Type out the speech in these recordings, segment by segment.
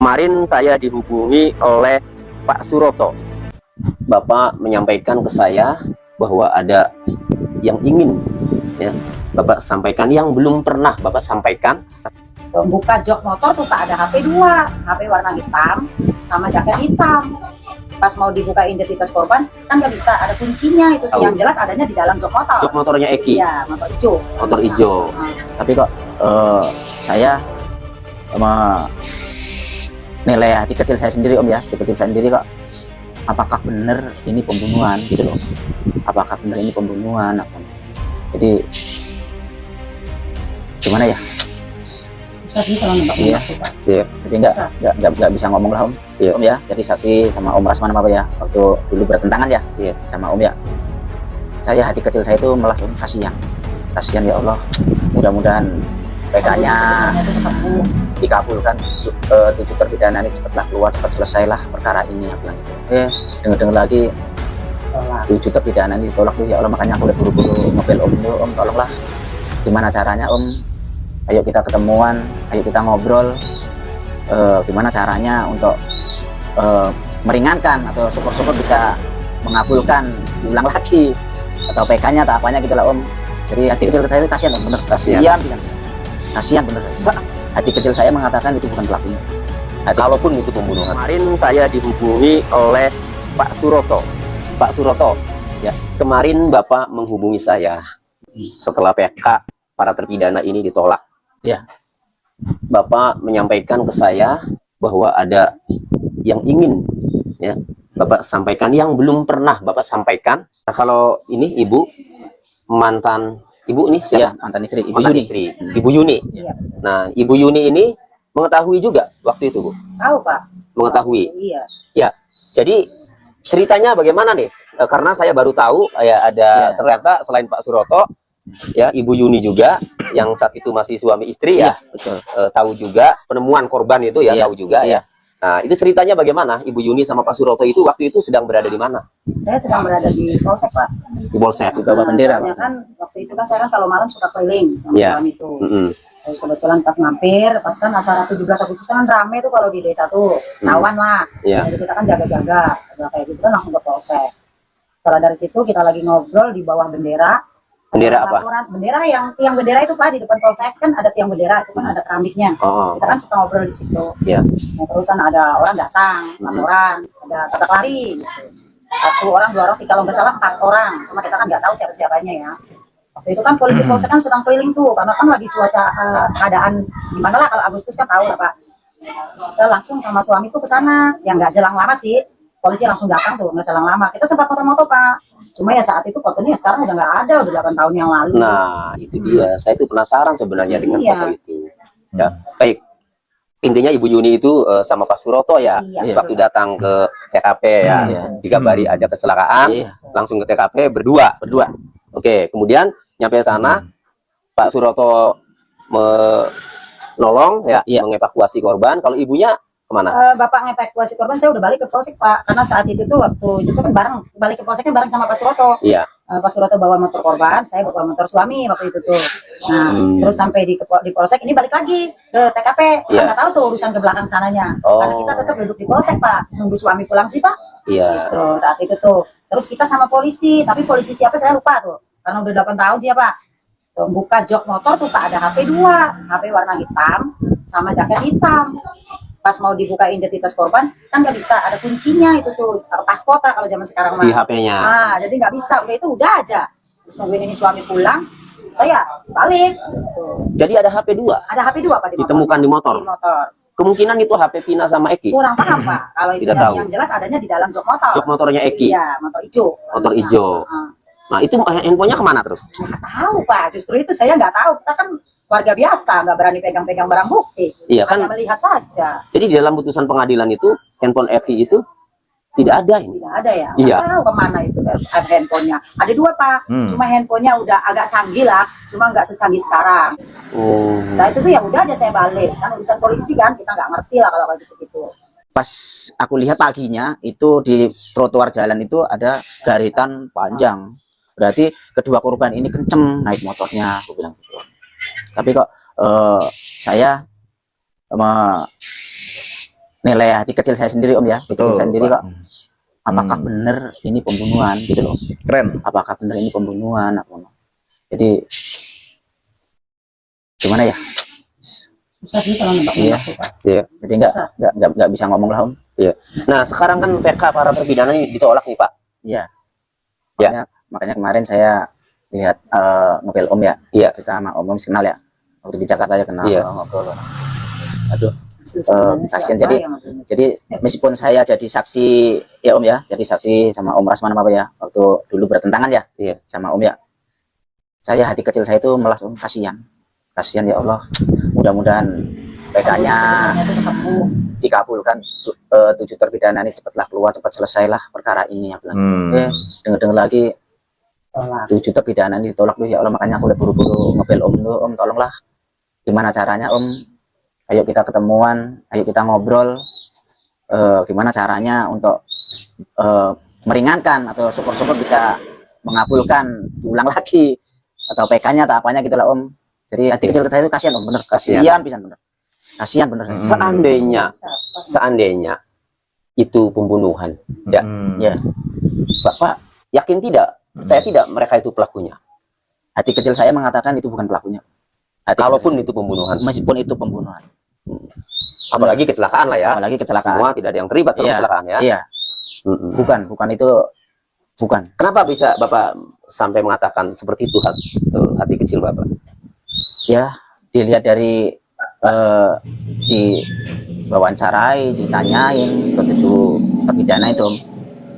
Kemarin saya dihubungi oleh Pak Suroto. Bapak menyampaikan ke saya bahwa ada yang ingin Bapak sampaikan, yang belum pernah Bapak sampaikan. Buka jok motor tuh Pak, ada HP 2, HP warna hitam sama jaket hitam. Pas mau dibuka identitas korban kan nggak bisa, ada kuncinya itu. Yang jelas adanya di dalam jok motor. Jok motornya Eki. Iya, motor hijau. Motor hijau. Tapi kok saya nilai hati kecil saya sendiri Om ya, hati kecil saya sendiri kok, apakah benar ini pembunuhan gitu loh, apakah benar ini pembunuhan apa. Jadi gimana ya, iya, jadi nggak bisa ngomong lah Om. Om ya, jadi saksi sama Om Rasman apa ya, waktu dulu bertentangan ya sama Om ya, saya hati kecil saya itu melas Om, kasihan ya Allah, mudah-mudahan PK-nya dikabulkan, 7 terpidana ini cepatlah keluar, cepat selesailah perkara ini, aku bilang gitu. Dengar lagi 7 terpidana ini ditolak tuh ya Allah, makanya aku udah buru-buru ngepel Om tolonglah, gimana caranya Om, ayo kita ketemuan, ayo kita ngobrol, gimana caranya untuk meringankan atau syukur-syukur bisa mengabulkan ulang lagi atau PK-nya atau apanya gitu lah Om. Jadi hati kecil saya itu kasihan Om, bener, kasihan bener. Hati kecil saya mengatakan itu bukan pelakunya. Kalaupun itu pembunuhan. Kemarin saya dihubungi oleh Pak Suroto. Pak Suroto, ya, kemarin Bapak menghubungi saya setelah PK para terpidana ini ditolak. Ya. Bapak menyampaikan ke saya bahwa ada yang ingin Bapak sampaikan, yang belum pernah Bapak sampaikan. Nah, kalau ini Ibu, mantan Ibu ini siapa? Ya, mantan istri, Ibu mantan Yuni. Istri, Ibu Yuni. Iya. Nah, Ibu Yuni ini mengetahui juga waktu itu, Bu? Tahu Pak. Mengetahui. Iya. Ya. Jadi ceritanya bagaimana nih? Karena saya baru tahu ya ada ternyata selain Pak Suroto, ya Ibu Yuni juga yang saat itu masih suami istri ya. Betul. Tahu juga penemuan korban itu ya, tahu juga ya. Nah, itu ceritanya bagaimana? Ibu Yuni sama Pak Suroto itu waktu itu sedang berada di mana? Saya sedang berada di Polsek Pak. Di Polsek. Di bawah bendera. Soalnya kan waktu itu kan saya kan kalau malam suka keliling sama suami itu. Terus kebetulan pas mampir, pas kan acara 17 Agustus kan rame tuh kalau di desa tuh, tawan lah. Jadi kita kan jaga-jaga, kayak gitu kan langsung ke Polsek. Setelah dari situ kita lagi ngobrol di bawah bendera. Bendera apa? Bendera yang tiang bendera itu Pak, di depan Polsek kan ada tiang bendera, itu kan ada keramiknya. Kita kan suka ngobrol di situ. Nah, terusan ada orang datang, laporan, ada tabrak lari. Gitu. 1 orang, 2 orang, 3 kalau nggak salah 4 orang. Cuma kita kan nggak tahu siapa-siapanya ya. Waktu itu kan polisi Polsek kan sedang keliling tuh, karena kan lagi cuaca keadaan gimana lah, kalau Agustus kan tahu lah Pak. Terus kita langsung sama suami tuh ke sana, yang nggak jelang lama sih. Polisi langsung datang tuh, nggak selang lama. Kita sempat foto-foto Pak. Cuma ya saat itu fotonya sekarang udah nggak ada, udah 8 tahun yang lalu. Nah, itu dia. Saya itu penasaran sebenarnya dengan foto itu. Ya, baik. Intinya Ibu Yuni itu sama Pak Suroto ya, waktu datang ke TKP ya, dikabari ada kecelakaan, langsung ke TKP berdua. Oke, kemudian nyampe sana, Pak Suroto menolong mengevakuasi korban. Kalau ibunya kemana? Bapak ngevakuasi korban, saya udah balik ke Polsek Pak, karena saat itu tuh waktu itu kan bareng balik ke Polseknya bareng sama Pak Suroto. Pak Suroto bawa motor korban, saya bawa motor suami waktu itu tuh. Nah, terus sampai di Polsek ini balik lagi ke TKP. Nggak tahu tuh urusan ke belakang sananya. Karena kita tetap duduk di Polsek Pak, nunggu suami pulang sih Pak. Gitu, saat itu tuh. Terus kita sama polisi, tapi polisi siapa saya lupa tuh. Karena udah 8 tahun sih ya Pak. Tuh, buka jok motor tuh Pak, ada HP 2, HP warna hitam sama jaket hitam. Pas mau dibuka identitas korban kan nggak bisa, ada kuncinya itu tuh, paspota kalau zaman sekarang mah di HP-nya. Nah, jadi nggak bisa, udah aja. Terus nungguin ini suami pulang, saya balik. Jadi ada HP 2? Ada HP 2 Pak ditemukan di motor. Kemungkinan itu HP Vina sama Eki. Kurang paham Pak. Kalau itu yang jelas adanya di dalam jok motor. Jok motornya Eki. Iya, motor hijau. Motor hijau. Nah, itu handphonenya kemana terus? Nggak tahu Pak, justru itu saya nggak tahu. Kita kan warga biasa, nggak berani pegang-pegang barang bukti. Iya kan? Hanya melihat saja. Jadi di dalam putusan pengadilan itu handphone Eki itu tidak ada ini. Tidak ada ya? Nggak tahu kemana itu handphonenya. Ada 2 Pak, cuma handphonenya udah agak canggih lah, cuma nggak secanggih sekarang. Saya itu tuh ya udah aja saya balik. Kan urusan polisi kan, kita nggak ngerti lah kalau kayak gitu-gitu. Pas aku lihat paginya itu di trotoar jalan itu ada garitan panjang. Berarti kedua korban ini kenceng naik motornya, aku bilang gitu. Tapi kok saya nilai hati kecil saya sendiri Om ya, hati kecil saya sendiri Pak. kok. Apakah benar ini pembunuhan gitu loh? Keren. Apakah benar ini pembunuhan? Jadi gimana ya? Susah sih kalau nembak Iya. Pak. Iya. Jadi nggak bisa ngomong lah Om. Iya. Nah, sekarang kan PK para terpidana ini ditolak nih, Pak. Iya. Ya. Makanya kemarin saya lihat ngobrol Om ya. Iya. Kita sama Om kenal ya. Waktu di Jakarta ya kenal. Iya. Ngobrol. Aduh. Sebenarnya Kasihan siapa jadi yang ngambil? jadi meskipun saya jadi saksi ya Om ya, jadi saksi sama Om Rasman apa ya, waktu dulu bertentangan ya, Iya. sama Om ya, saya hati kecil saya itu melas Om, kasihan ya Allah, mudah-mudahan PK-nya dikabulkan, 7 terpidana ini cepatlah keluar, cepat selesailah perkara ini ya bilang. Dengar lagi 7 terpidana ini ditolak dulu ya Allah, makanya aku udah buru-buru ngebel Om tuh, Om tolonglah gimana caranya Om, ayo kita ketemuan, ayo kita ngobrol, gimana caranya untuk meringankan atau syukur-syukur bisa mengabulkan diulang lagi atau PK-nya atau apanya gitu lah Om. Jadi hati kecil saya itu kasihan Om, bener kasihan pisan bener, kasihan bener. Seandainya itu pembunuhan, ya, Ya, Bapak yakin tidak? Saya tidak, mereka itu pelakunya. hati kecil saya mengatakan itu bukan pelakunya. Kalaupun itu pembunuhan, Meskipun itu pembunuhan, apalagi kecelakaan lah ya. apalagi kecelakaan. Semua tidak ada yang terlibat dalam Iya, kecelakaan ya. Iya, bukan itu, bukan. Kenapa bisa Bapak sampai mengatakan seperti itu hati kecil Bapak? Ya, dilihat dari di wawancarai, ditanyain ke 7 terpidana itu,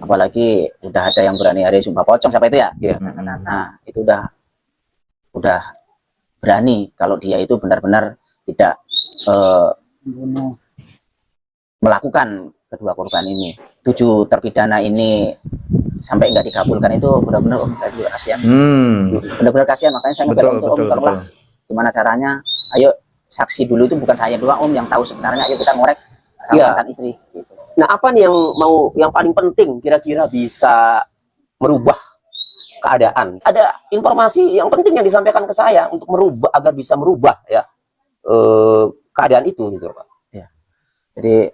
apalagi udah ada yang berani hari sumpah pocong siapa itu ya? Iya. Nah, itu udah berani kalau dia itu benar-benar tidak melakukan kedua korban ini. 7 terpidana ini sampai nggak dikabulkan itu benar-benar Om, saya juga kasihan. Benar-benar kasihan, makanya saya ngepel Om, tolonglah gimana caranya, ayo saksi dulu itu bukan saya doang Om yang tahu sebenarnya, ayo kita ngorek sama mantan istri gitu. Nah, apa nih yang paling penting kira-kira bisa merubah keadaan? Ada informasi yang penting yang disampaikan ke saya untuk merubah, agar bisa merubah ya keadaan itu gitu Pak. Ya. Jadi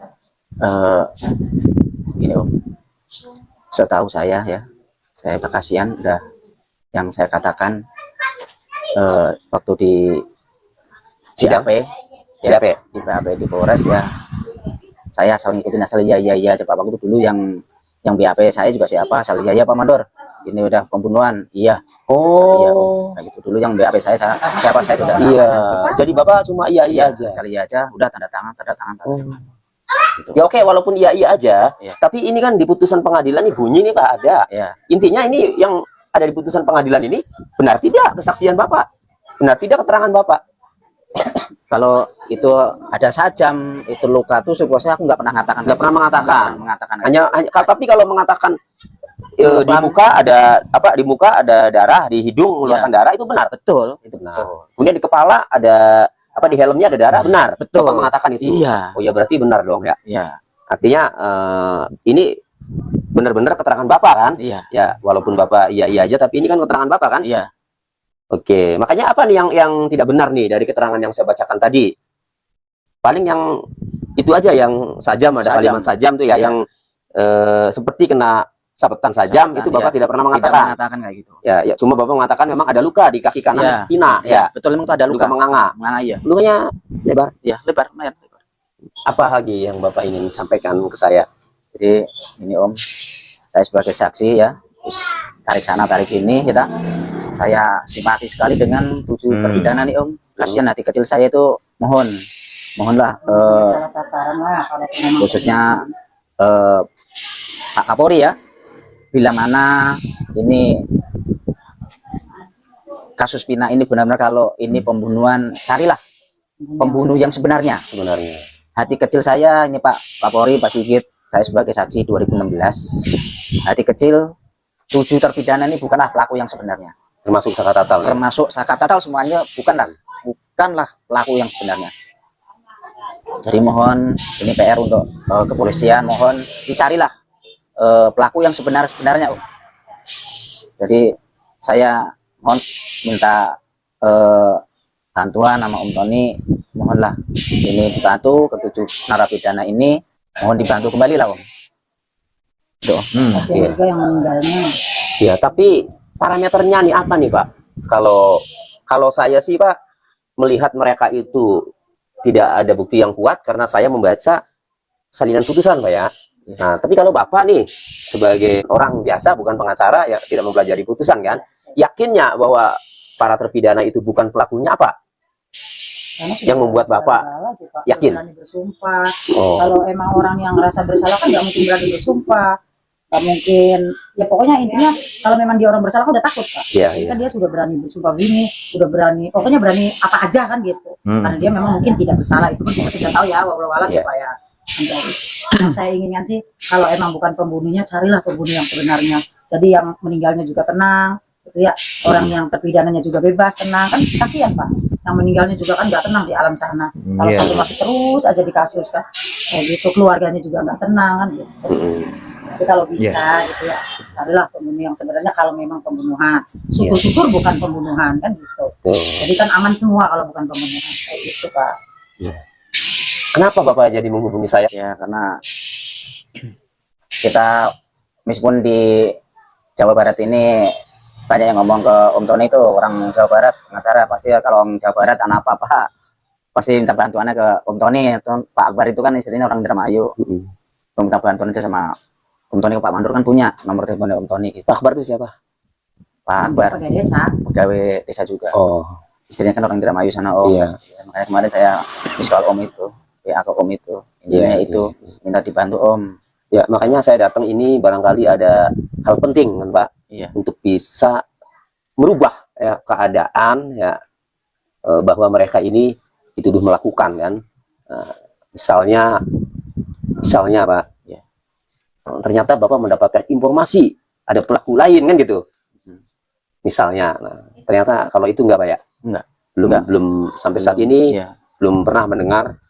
gini Om, setahu saya ya, saya kasihan udah yang saya katakan waktu di Sidang? BAP ya, di BAP di Polres ya, saya asal ngikutin asal iya coba waktu dulu yang BAP saya juga siapa, asal iya Pak Mandor, ini udah pembunuhan, iya nah gitu dulu yang BAP saya siapa saya tidak tahu. Jadi Bapak cuma iya aja. Asal iya aja, udah tanda tangan gitu. Ya oke, walaupun iya aja, Iya. tapi ini kan di putusan pengadilan nih bunyi nih Pak ada. Ya. Intinya ini yang ada di putusan pengadilan ini benar tidak kesaksian Bapak? Benar tidak keterangan Bapak? Kalau itu ada sajam, itu luka tuh saya aku nggak pernah mengatakan. Nggak pernah mengatakan. Hanya Tapi kalau mengatakan di muka ada apa? Di muka ada darah, di hidung mengeluarkan darah itu benar. betul, itu Nah, betul. kemudian di kepala ada apa? Di helmnya ada darah, benar. Betul. Bapak mengatakan itu. Iya. Oh ya berarti benar dong ya. Iya. Artinya ini benar-benar keterangan Bapak kan? Iya. Ya, walaupun Bapak iya aja, tapi ini kan keterangan Bapak kan? Iya. Oke, makanya apa nih yang tidak benar nih dari keterangan yang saya bacakan tadi? Paling yang itu aja, yang sajam, ada kalimat sajam tuh ya, yang seperti kena sabetan sajam, itu Bapak tidak pernah mengatakan. Tidak mengatakan kayak gitu. Ya, cuma Bapak mengatakan memang ada luka di kaki kanan Tina, ya. Betul, memang tuh ada luka menganga. iya. Lukanya lebar. Ya, lebar, lumayan lebar. Apa lagi yang Bapak ingin sampaikan ke saya? Jadi ini Om, saya sebagai saksi ya, terus tarik sana tarik sini kita. Saya simpati sekali dengan 7 terpidana nih Om. Kasihan hati kecil saya itu, mohonlah salah sasaran lah kalau memang khususnya Pak Kapolri ya, bila mana ini kasus Pina ini benar-benar kalau ini pembunuhan, carilah pembunuh yang sebenarnya. Hati kecil saya ini Pak Kapolri, Pak Sigit, saya sebagai saksi 2016, hati kecil 7 terpidana ini bukanlah pelaku yang sebenarnya, Termasuk Saka Tatal. Ya? termasuk Saka Tatal semuanya bukanlah pelaku yang sebenarnya. Jadi mohon ini PR untuk kepolisian, mohon dicarilah pelaku yang sebenarnya. Jadi saya mohon minta bantuan nama Om Tony, mohonlah ini dibantu ke 7 narapidana ini mohon dibantu kembali lah Om. Tuh. Kasihan juga yang meninggalnya. Ya, tapi parameternya nih apa nih Pak? Kalau saya sih Pak melihat mereka itu tidak ada bukti yang kuat karena saya membaca salinan putusan Pak ya. Nah, tapi kalau Bapak nih sebagai orang biasa bukan pengacara ya tidak mempelajari putusan kan, yakinnya bahwa para terpidana itu bukan pelakunya apa? Yang membuat Bapak yakin? Berani bersumpah. Kalau emang orang yang ngerasa bersalah kan nggak mungkin berani bersumpah. Gak mungkin, ya pokoknya intinya kalau memang dia orang bersalah kan udah takut Pak. Kan dia sudah berani bersumpah begini, udah berani, pokoknya berani apa aja kan gitu. Karena dia memang mungkin tidak bersalah, itu kan kita tidak tahu ya, walau ya Pak ya. Yang saya inginkan sih kalau emang bukan pembunuhnya, carilah pembunuh yang sebenarnya. Jadi yang meninggalnya juga tenang, gitu ya. Orang yang terpidananya juga bebas, tenang, kan kasihan Pak. Yang meninggalnya juga kan nggak tenang di alam sana. Kalau satu masih terus aja di kasus kan, kayak gitu, keluarganya juga nggak tenang kan gitu. Tapi kalau bisa gitu ya, carilah pembunuh yang sebenarnya kalau memang pembunuhan. Syukur-syukur bukan pembunuhan kan gitu. Jadi kan aman semua kalau bukan pembunuhan kayak gitu Pak. Kenapa Bapak jadi menghubungi saya? Ya karena kita meskipun di Jawa Barat ini banyak yang ngomong ke Om Tony itu orang Jawa Barat pengacara, pasti kalau orang Jawa Barat anak apa pasti minta bantuannya ke Om Tony. Pak Akbar itu kan istrinya orang Indramayu. Minta bantuan aja sama Om Tony. Pak Mandur kan punya nomor teleponnya Om Tony gitu. Pak Akbar itu siapa? Pak Akbar pegawai desa juga. Istrinya kan orang Indramayu sana Om. Ya, makanya kemarin saya miskal Om itu, ya ke Om itu. Intinya itu minta dibantu Om. Ya makanya saya datang ini barangkali ada hal penting kan Pak, untuk bisa merubah ya keadaan ya, bahwa mereka ini dituduh melakukan kan. Misalnya Pak, ternyata Bapak mendapatkan informasi ada pelaku lain kan gitu. Misalnya, ternyata kalau itu enggak Pak ya? Enggak. Belum sampai saat ini belum pernah mendengar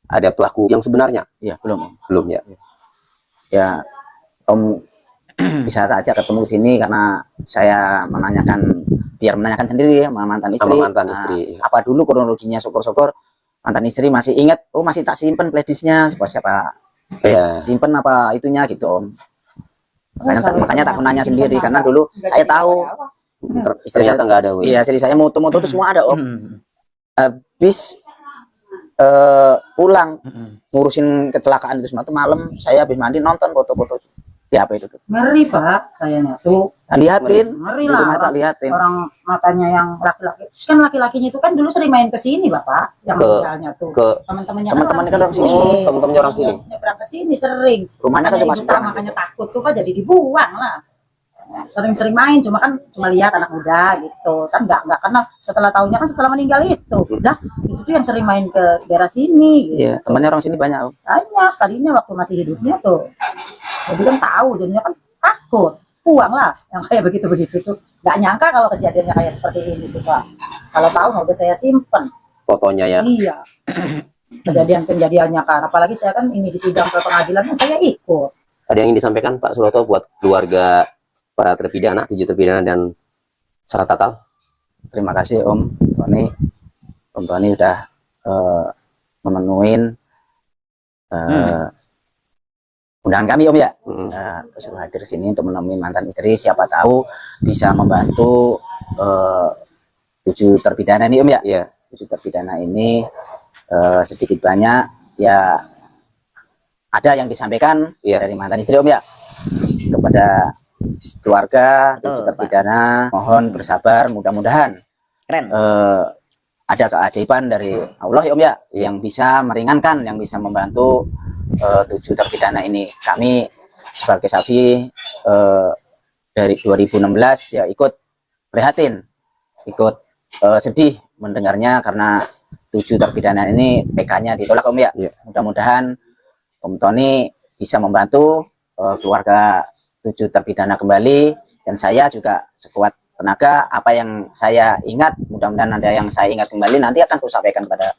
ada pelaku yang sebenarnya. Iya, belum ya. Ya, Om bisa aja ketemu sini karena saya biar menanyakan sendiri sama mantan istri. Apa dulu kronologinya, syukur-syukur mantan istri masih ingat, masih tak simpen pledisnya, siapa simpen apa itunya gitu Om. Makanya tak nanya sendiri karena dulu saya tahu istri saya nggak ada. Iya, istri saya moto-moto itu semua ada Om. Habis pulang ngurusin kecelakaan itu semua tuh malam saya habis mandi nonton foto-foto di apa itu tuh. Ngeri Pak, sayangnya tuh. Lihatin, ngeri lah. Orang matanya yang laki-laki. Kan laki-lakinya itu kan dulu sering main ke sini Bapak, yang meninggalnya tuh. Teman-temannya kan orang sini. Teman-temannya orang sini. Nyebrang ke sini sering. Rumahnya kan cuma seberang. Makanya takut tuh Pak, jadi dibuang lah. Sering-sering main, cuma lihat anak muda gitu kan, nggak kenal. Setelah tahunya kan setelah meninggal itu udah itu tuh yang sering main ke daerah sini gitu. Iya, temannya orang sini banyak Om. Banyak tadinya waktu masih hidupnya tuh, jadi kan tahu, jadinya kan takut buang lah yang kayak begitu tuh. Nggak nyangka kalau kejadiannya kayak seperti ini tuh Pak. Kalau tahu nggak udah saya simpen fotonya ya. Iya. Kejadiannya kan, apalagi saya kan ini di sidang ke pengadilan kan saya ikut. Ada yang ingin disampaikan Pak Suroto buat keluarga para terpidana, 7 terpidana dan syarat tatal? Terima kasih Om Tony udah memenuhin undangan kami Om ya. Terus hadir sini untuk menemui mantan istri, siapa tahu bisa membantu 7 terpidana ini Om ya. 7 terpidana ini sedikit banyak ya ada yang disampaikan dari mantan istri Om ya kepada keluarga terpidana, mohon bersabar, mudah-mudahan ada keajaiban dari Allah ya Om ya, yang bisa meringankan, yang bisa membantu 7 terpidana ini. Kami sebagai saksi dari 2016 ya ikut prihatin, ikut sedih mendengarnya karena 7 terpidana ini PK-nya ditolak Om ya. Mudah-mudahan Om Tony bisa membantu keluarga 7 terpidana kembali, dan saya juga sekuat tenaga apa yang saya ingat, mudah-mudahan ada yang saya ingat kembali nanti akan saya sampaikan kepada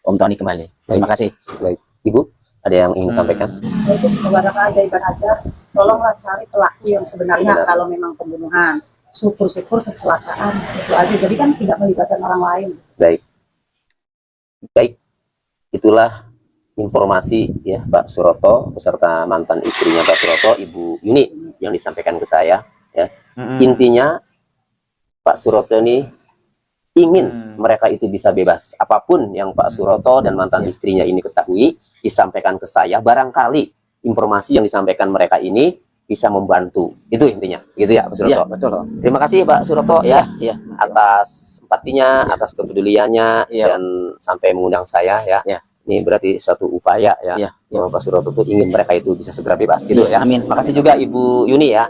Om Tony kembali. Terima kasih. Baik, Ibu ada yang ingin sampaikan? Itu semoga keajaiban aja, tolonglah cari pelaku yang sebenarnya. Kalau memang pembunuhan, syukur-syukur kecelakaan itu aja, jadi kan tidak melibatkan orang lain. Baik, itulah informasi ya Pak Suroto beserta mantan istrinya Pak Suroto, Ibu Yuni, yang disampaikan ke saya ya. Intinya Pak Suroto ini ingin mereka itu bisa bebas. Apapun yang Pak Suroto dan mantan istrinya ini ketahui, disampaikan ke saya, barangkali informasi yang disampaikan mereka ini bisa membantu. Itu intinya, gitu ya Pak Suroto. Ya, betul. Terima kasih Pak Suroto ya, atas empatinya, atas kepeduliannya, dan sampai mengundang saya ya. Ini berarti suatu upaya ya, bahwa Pak Suroto itu ingin mereka itu bisa segera bebas gitu ya. Amin. Makasih juga Ibu Yuni ya.